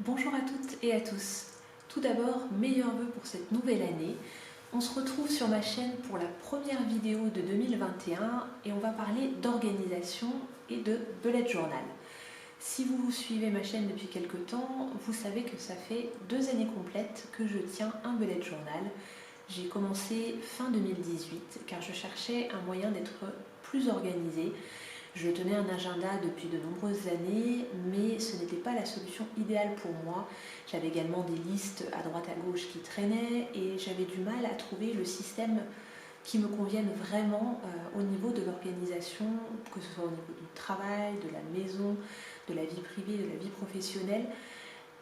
Bonjour à toutes et à tous. Tout d'abord, meilleurs vœux pour cette nouvelle année. On se retrouve sur ma chaîne pour la première vidéo de 2021 et on va parler d'organisation et de bullet journal. Si vous suivez ma chaîne depuis quelques temps, vous savez que ça fait 2 années complètes que je tiens un bullet journal. J'ai commencé fin 2018 car je cherchais un moyen d'être plus organisée. Je tenais un agenda depuis de nombreuses années, mais ce n'était pas la solution idéale pour moi. J'avais également des listes à droite à gauche qui traînaient et j'avais du mal à trouver le système qui me convienne vraiment au niveau de l'organisation, que ce soit au niveau du travail, de la maison, de la vie privée, de la vie professionnelle.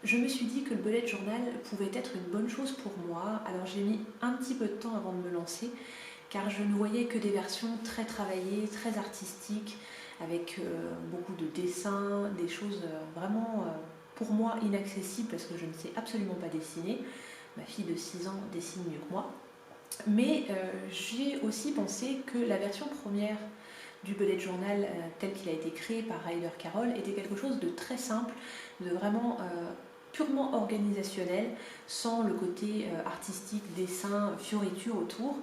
Je me suis dit que le bullet journal pouvait être une bonne chose pour moi, alors j'ai mis un petit peu de temps avant de me lancer, car je ne voyais que des versions très travaillées, très artistiques, avec beaucoup de dessins, des choses vraiment pour moi inaccessibles parce que je ne sais absolument pas dessiner. Ma fille de 6 ans dessine mieux que moi. Mais j'ai aussi pensé que la version première du bullet journal tel qu'il a été créé par Ryder Carroll était quelque chose de très simple, de vraiment purement organisationnel, sans le côté artistique, dessin, fioriture autour.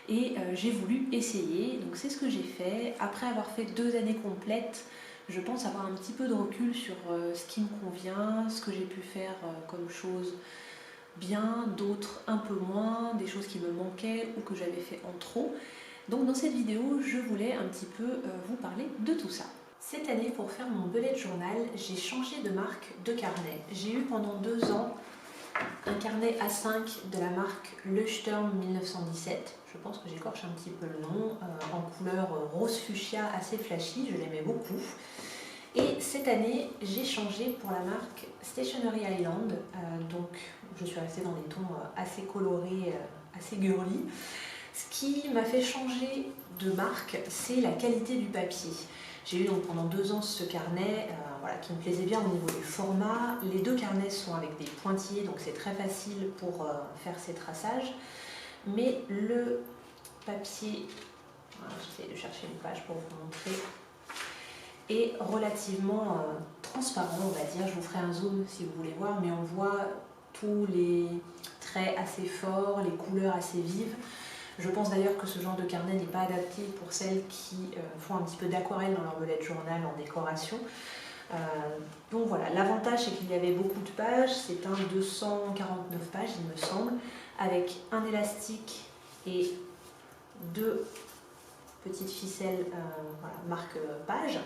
Et j'ai voulu essayer, donc c'est ce que j'ai fait. Après avoir fait 2 années complètes, je pense avoir un petit peu de recul sur ce qui me convient, ce que j'ai pu faire comme choses bien, d'autres un peu moins, des choses qui me manquaient ou que j'avais fait en trop. Donc dans cette vidéo, je voulais un petit peu vous parler de tout ça. Cette année, pour faire mon bullet journal, j'ai changé de marque de carnet. J'ai eu pendant 2 ans un carnet A5 de la marque Leuchtturm 1917. Je pense que j'écorche un petit peu le nom, en couleur rose fuchsia assez flashy, je l'aimais beaucoup. Et cette année, j'ai changé pour la marque Stationery Island, donc je suis restée dans des tons assez colorés, assez girly. Ce qui m'a fait changer de marque, c'est la qualité du papier. J'ai eu donc pendant 2 ans ce carnet qui me plaisait bien au niveau du format. Les 2 carnets sont avec des pointillés, donc c'est très facile pour faire ces traçages. Mais le papier, j'essaie de chercher une page pour vous montrer, est relativement transparent, on va dire. Je vous ferai un zoom si vous voulez voir, mais on voit tous les traits assez forts, les couleurs assez vives. Je pense d'ailleurs que ce genre de carnet n'est pas adapté pour celles qui font un petit peu d'aquarelle dans leur bullet journal en décoration. Donc voilà, l'avantage c'est qu'il y avait beaucoup de pages, c'est un 249 pages il me semble, avec un élastique et 2 petites ficelles marque page.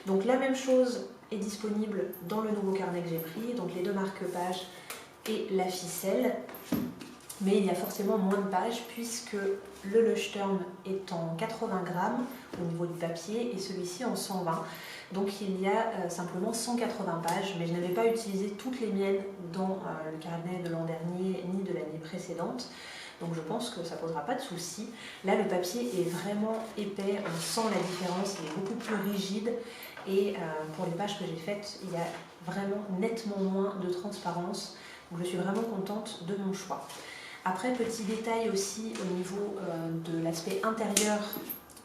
Donc la même chose est disponible dans le nouveau carnet que j'ai pris, donc les 2 marque-pages et la ficelle. Mais il y a forcément moins de pages puisque le Leuchtturm est en 80 grammes au niveau du papier et celui-ci en 120. Donc il y a simplement 180 pages, mais je n'avais pas utilisé toutes les miennes dans le carnet de l'an dernier ni de l'année précédente. Donc je pense que ça ne posera pas de souci. Là le papier est vraiment épais, on sent la différence, il est beaucoup plus rigide. Et pour les pages que j'ai faites, il y a vraiment nettement moins de transparence. Donc je suis vraiment contente de mon choix. Après, petit détail aussi au niveau de l'aspect intérieur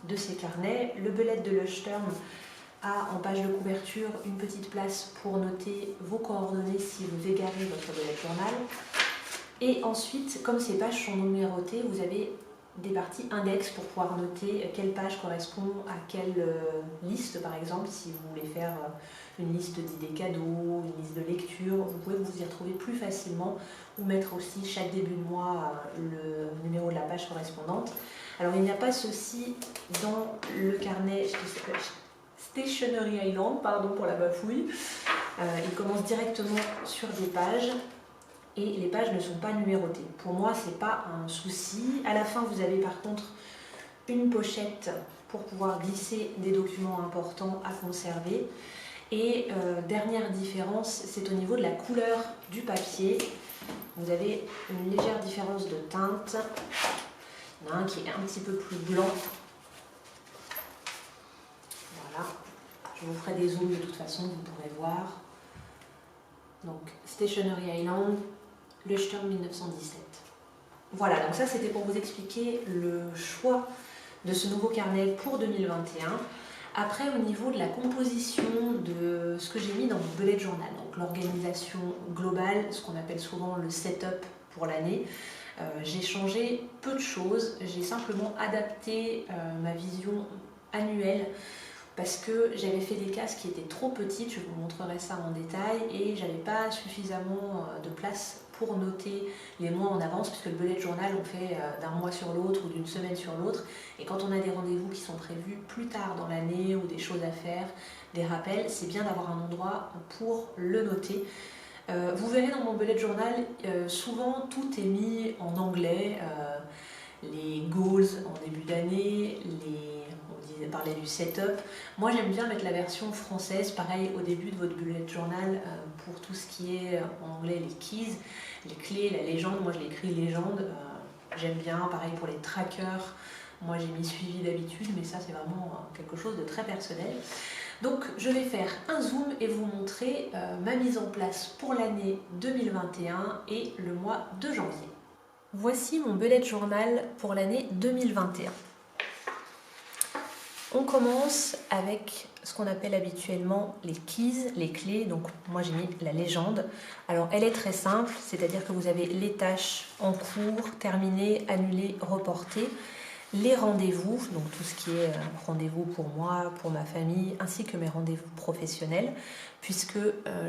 de ces carnets, le bullet de Leuchtturm a en page de couverture une petite place pour noter vos coordonnées si vous égarez votre bullet journal. Et ensuite, comme ces pages sont numérotées, vous avez des parties index pour pouvoir noter quelle page correspond à quelle liste, par exemple, si vous voulez faire une liste d'idées cadeaux, une liste de lecture, vous pouvez vous y retrouver plus facilement ou mettre aussi chaque début de mois le numéro de la page correspondante. Alors il n'y a pas ceci dans le carnet Stationery Island, pardon pour la bafouille. Il commence directement sur des pages et les pages ne sont pas numérotées. Pour moi, c'est pas un souci. À la fin, vous avez par contre une pochette pour pouvoir glisser des documents importants à conserver. Et dernière différence, c'est au niveau de la couleur du papier. Vous avez une légère différence de teinte. Il y en a un qui est un petit peu plus blanc. Voilà. Je vous ferai des zooms de toute façon, vous pourrez voir. Donc, Stationery Island, Leuchtturm 1917. Voilà, donc ça c'était pour vous expliquer le choix de ce nouveau carnet pour 2021. Après, au niveau de la composition de ce que j'ai mis dans mon bullet journal, donc l'organisation globale, ce qu'on appelle souvent le setup pour l'année, j'ai changé peu de choses, j'ai simplement adapté ma vision annuelle parce que j'avais fait des cases qui étaient trop petites, je vous montrerai ça en détail, et j'avais pas suffisamment de place pour noter les mois en avance, puisque le bullet journal on fait d'un mois sur l'autre ou d'une semaine sur l'autre, et quand on a des rendez-vous qui sont prévus plus tard dans l'année ou des choses à faire, des rappels, c'est bien d'avoir un endroit pour le noter. Vous verrez dans mon bullet journal, souvent tout est mis en anglais, les goals en début d'année, on parlait du setup. Moi j'aime bien mettre la version française, pareil au début de votre bullet journal, pour tout ce qui est en anglais, les keys, les clés, la légende. Moi je l'écris légende, j'aime bien, pareil pour les trackers. Moi j'ai mis suivi d'habitude, mais ça c'est vraiment quelque chose de très personnel. Donc je vais faire un zoom et vous montrer ma mise en place pour l'année 2021 et le mois de janvier. Voici mon bullet journal pour l'année 2021. On commence avec ce qu'on appelle habituellement les keys, les clés. Donc moi j'ai mis la légende. Alors elle est très simple, c'est-à-dire que vous avez les tâches en cours, terminées, annulées, reportées, les rendez-vous, donc tout ce qui est rendez-vous pour moi, pour ma famille, ainsi que mes rendez-vous professionnels, puisque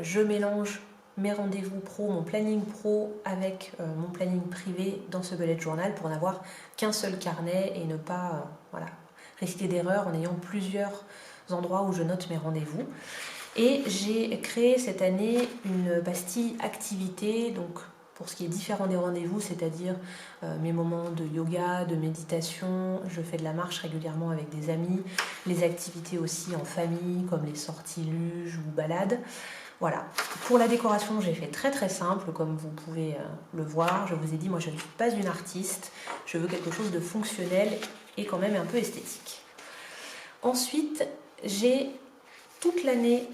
je mélange mes rendez-vous pro, mon planning pro avec mon planning privé dans ce bullet journal pour n'avoir qu'un seul carnet et ne pas risquer d'erreur en ayant plusieurs endroits où je note mes rendez-vous. Et j'ai créé cette année une pastille activité, donc pour ce qui est différent des rendez-vous, c'est-à-dire mes moments de yoga, de méditation, je fais de la marche régulièrement avec des amis, les activités aussi en famille comme les sorties luge ou balades. Voilà. Pour la décoration, j'ai fait très très simple, comme vous pouvez le voir. Je vous ai dit, moi je ne suis pas une artiste, je veux quelque chose de fonctionnel et quand même un peu esthétique. Ensuite, j'ai toute l'année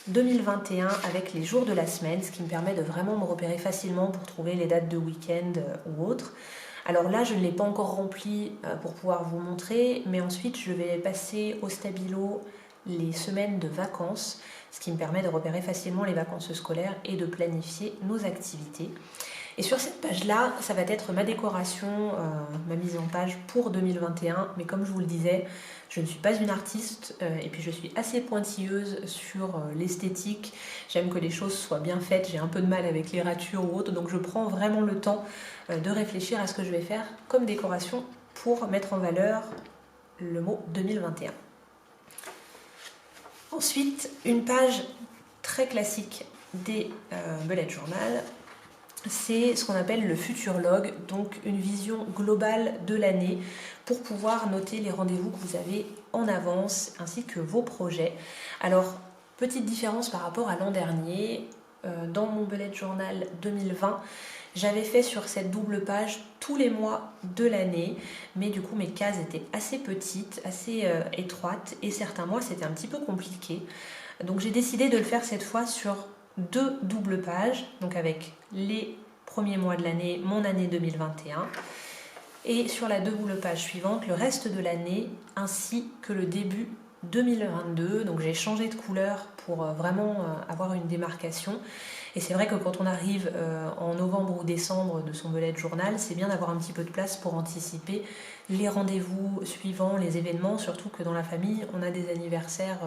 2021 avec les jours de la semaine, ce qui me permet de vraiment me repérer facilement pour trouver les dates de week-end ou autres. Alors là, je ne l'ai pas encore rempli pour pouvoir vous montrer, mais ensuite je vais passer au stabilo les semaines de vacances, ce qui me permet de repérer facilement les vacances scolaires et de planifier nos activités. Et sur cette page-là, ça va être ma décoration, ma mise en page pour 2021. Mais comme je vous le disais, je ne suis pas une artiste et puis je suis assez pointilleuse sur l'esthétique. J'aime que les choses soient bien faites, j'ai un peu de mal avec les ratures ou autres. Donc je prends vraiment le temps de réfléchir à ce que je vais faire comme décoration pour mettre en valeur le mot 2021. Ensuite, une page très classique des bullet journal. C'est ce qu'on appelle le futur log, donc une vision globale de l'année pour pouvoir noter les rendez-vous que vous avez en avance ainsi que vos projets. Alors, petite différence par rapport à l'an dernier, dans mon bullet journal 2020, j'avais fait sur cette double page tous les mois de l'année, mais du coup mes cases étaient assez petites, assez étroites et certains mois c'était un petit peu compliqué. Donc j'ai décidé de le faire cette fois sur 2 doubles pages, donc avec les premiers mois de l'année, mon année 2021, et sur la double page suivante, le reste de l'année, ainsi que le début 2022. Donc j'ai changé de couleur pour vraiment avoir une démarcation. Et c'est vrai que quand on arrive en novembre ou décembre de son bullet journal, c'est bien d'avoir un petit peu de place pour anticiper les rendez-vous suivants, les événements, surtout que dans la famille, on a des anniversaires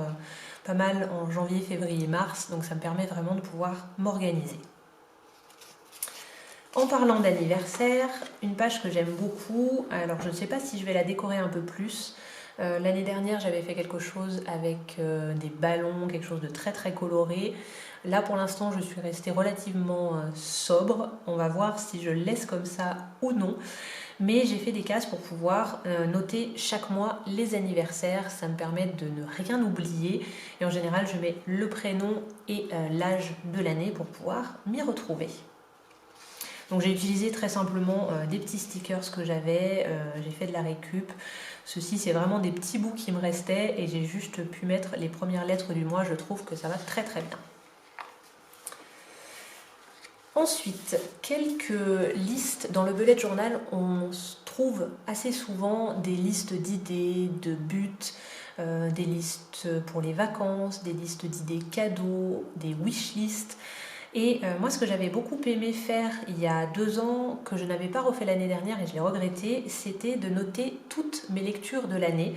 pas mal en janvier, février, mars, donc ça me permet vraiment de pouvoir m'organiser. En parlant d'anniversaire, une page que j'aime beaucoup, alors je ne sais pas si je vais la décorer un peu plus. L'année dernière, j'avais fait quelque chose avec des ballons, quelque chose de très très coloré. Là, pour l'instant, je suis restée relativement sobre. On va voir si je le laisse comme ça ou non. Mais j'ai fait des cases pour pouvoir noter chaque mois les anniversaires. Ça me permet de ne rien oublier. Et en général, je mets le prénom et l'âge de l'année pour pouvoir m'y retrouver. Donc j'ai utilisé très simplement des petits stickers que j'avais, j'ai fait de la récup. Ceci c'est vraiment des petits bouts qui me restaient et j'ai juste pu mettre les premières lettres du mois, je trouve que ça va très très bien. Ensuite, quelques listes. Dans le bullet journal, on trouve assez souvent des listes d'idées, de buts, des listes pour les vacances, des listes d'idées cadeaux, des wishlists. Et moi, ce que j'avais beaucoup aimé faire il y a 2 ans, que je n'avais pas refait l'année dernière et je l'ai regretté, c'était de noter toutes mes lectures de l'année.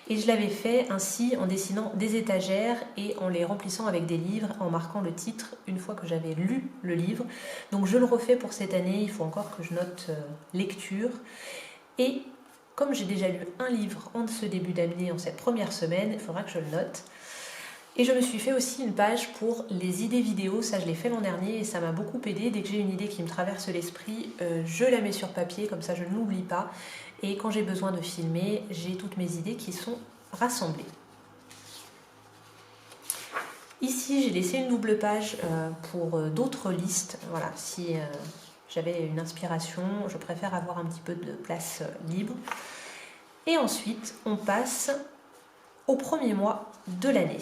Et je l'avais fait ainsi en dessinant des étagères et en les remplissant avec des livres, en marquant le titre une fois que j'avais lu le livre. Donc je le refais pour cette année, il faut encore que je note lecture. Et comme j'ai déjà lu un livre en ce début d'année, en cette première semaine, il faudra que je le note. Et je me suis fait aussi une page pour les idées vidéo, ça je l'ai fait l'an dernier et ça m'a beaucoup aidé. Dès que j'ai une idée qui me traverse l'esprit, je la mets sur papier, comme ça je ne l'oublie pas. Et quand j'ai besoin de filmer, j'ai toutes mes idées qui sont rassemblées. Ici j'ai laissé une double page pour d'autres listes. Voilà, si j'avais une inspiration, je préfère avoir un petit peu de place libre. Et ensuite on passe au premier mois de l'année.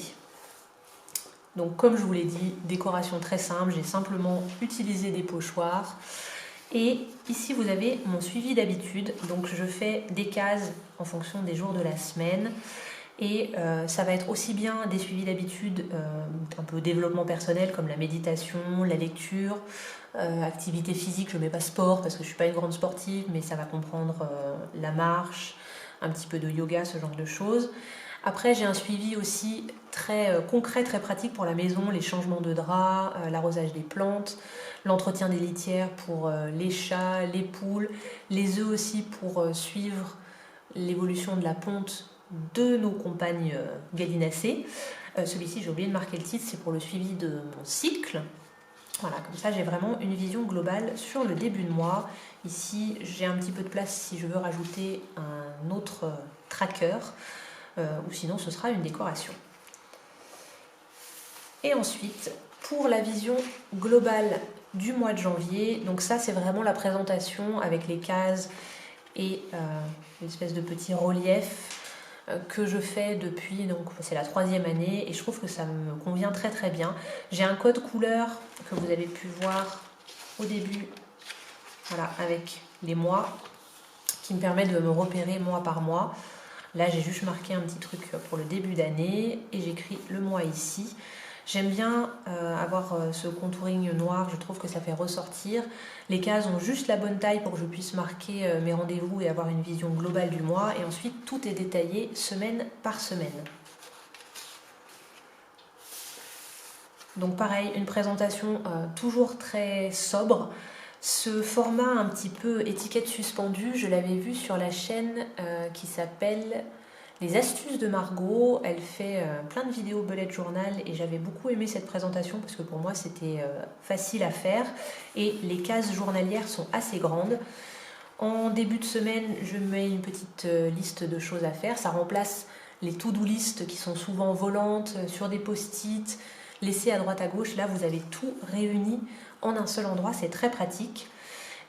Donc comme je vous l'ai dit, décoration très simple, j'ai simplement utilisé des pochoirs. Et ici vous avez mon suivi d'habitude, donc je fais des cases en fonction des jours de la semaine. Et ça va être aussi bien des suivis d'habitude, un peu développement personnel comme la méditation, la lecture, activité physique, je ne mets pas sport parce que je ne suis pas une grande sportive, mais ça va comprendre la marche, un petit peu de yoga, ce genre de choses. Après, j'ai un suivi aussi très concret, très pratique pour la maison, les changements de draps, l'arrosage des plantes, l'entretien des litières pour les chats, les poules, les œufs aussi pour suivre l'évolution de la ponte de nos compagnes gallinacées. Celui-ci, j'ai oublié de marquer le titre, c'est pour le suivi de mon cycle. Voilà, comme ça j'ai vraiment une vision globale sur le début de mois. Ici, j'ai un petit peu de place si je veux rajouter un autre tracker. Ou sinon ce sera une décoration. Et ensuite, pour la vision globale du mois de janvier, donc ça c'est vraiment la présentation avec les cases et une espèce de petit relief que je fais depuis, donc c'est la 3e année et je trouve que ça me convient très très bien. J'ai un code couleur que vous avez pu voir au début, voilà, avec les mois, qui me permet de me repérer mois par mois. Là, j'ai juste marqué un petit truc pour le début d'année et j'écris le mois ici. J'aime bien avoir ce contouring noir, je trouve que ça fait ressortir. Les cases ont juste la bonne taille pour que je puisse marquer mes rendez-vous et avoir une vision globale du mois. Et ensuite, tout est détaillé semaine par semaine. Donc pareil, une présentation toujours très sobre. Ce format un petit peu étiquette suspendue, je l'avais vu sur la chaîne qui s'appelle Les Astuces de Margot. Elle fait plein de vidéos bullet journal et j'avais beaucoup aimé cette présentation parce que pour moi c'était facile à faire et les cases journalières sont assez grandes. En début de semaine, je mets une petite liste de choses à faire. Ça remplace les to-do list qui sont souvent volantes sur des post-it, laissées à droite à gauche. Là, vous avez tout réuni en un seul endroit, c'est très pratique.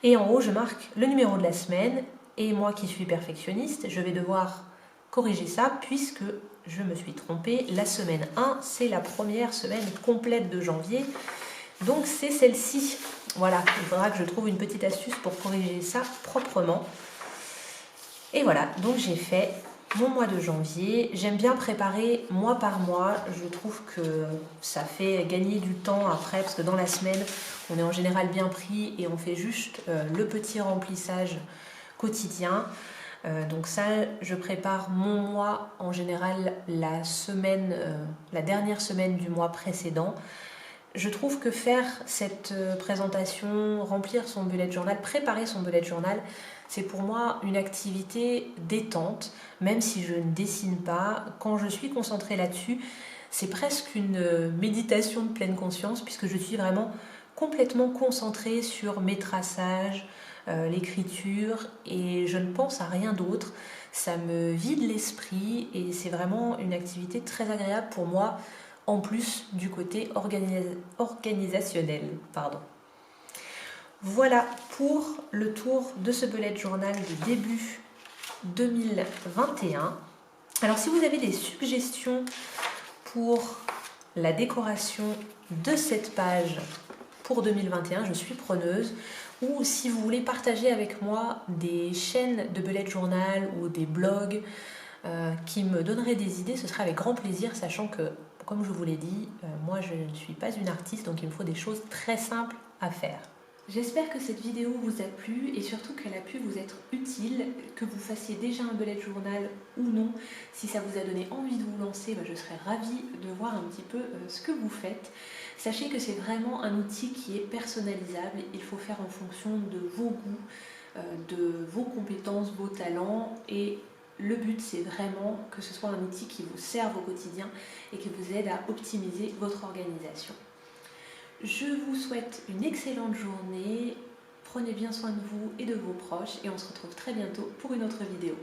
Et en haut, je marque le numéro de la semaine. Et moi qui suis perfectionniste, je vais devoir corriger ça puisque je me suis trompée. La semaine 1, c'est la première semaine complète de janvier. Donc c'est celle-ci. Voilà, il faudra que je trouve une petite astuce pour corriger ça proprement. Et voilà, donc j'ai fait mon mois de janvier. J'aime bien préparer mois par mois. Je trouve que ça fait gagner du temps après, parce que dans la semaine, on est en général bien pris et on fait juste le petit remplissage quotidien. Donc ça, je prépare mon mois en général la semaine, la dernière semaine du mois précédent. Je trouve que faire cette présentation, remplir son bullet journal, préparer son bullet journal, c'est pour moi une activité détente, même si je ne dessine pas. Quand je suis concentrée là-dessus, c'est presque une méditation de pleine conscience, puisque je suis vraiment complètement concentrée sur mes traçages, l'écriture, et je ne pense à rien d'autre. Ça me vide l'esprit et c'est vraiment une activité très agréable pour moi, en plus du côté organisationnel. Voilà pour le tour de ce bullet journal de début 2021. Alors si vous avez des suggestions pour la décoration de cette page pour 2021, je suis preneuse. Ou si vous voulez partager avec moi des chaînes de bullet journal ou des blogs, qui me donneraient des idées, ce serait avec grand plaisir, sachant que, comme je vous l'ai dit, moi je ne suis pas une artiste, donc il me faut des choses très simples à faire. J'espère que cette vidéo vous a plu et surtout qu'elle a pu vous être utile, que vous fassiez déjà un bullet journal ou non. Si ça vous a donné envie de vous lancer, je serais ravie de voir un petit peu ce que vous faites. Sachez que c'est vraiment un outil qui est personnalisable, il faut faire en fonction de vos goûts, de vos compétences, vos talents, et le but c'est vraiment que ce soit un outil qui vous serve au quotidien et qui vous aide à optimiser votre organisation. Je vous souhaite une excellente journée, prenez bien soin de vous et de vos proches et on se retrouve très bientôt pour une autre vidéo.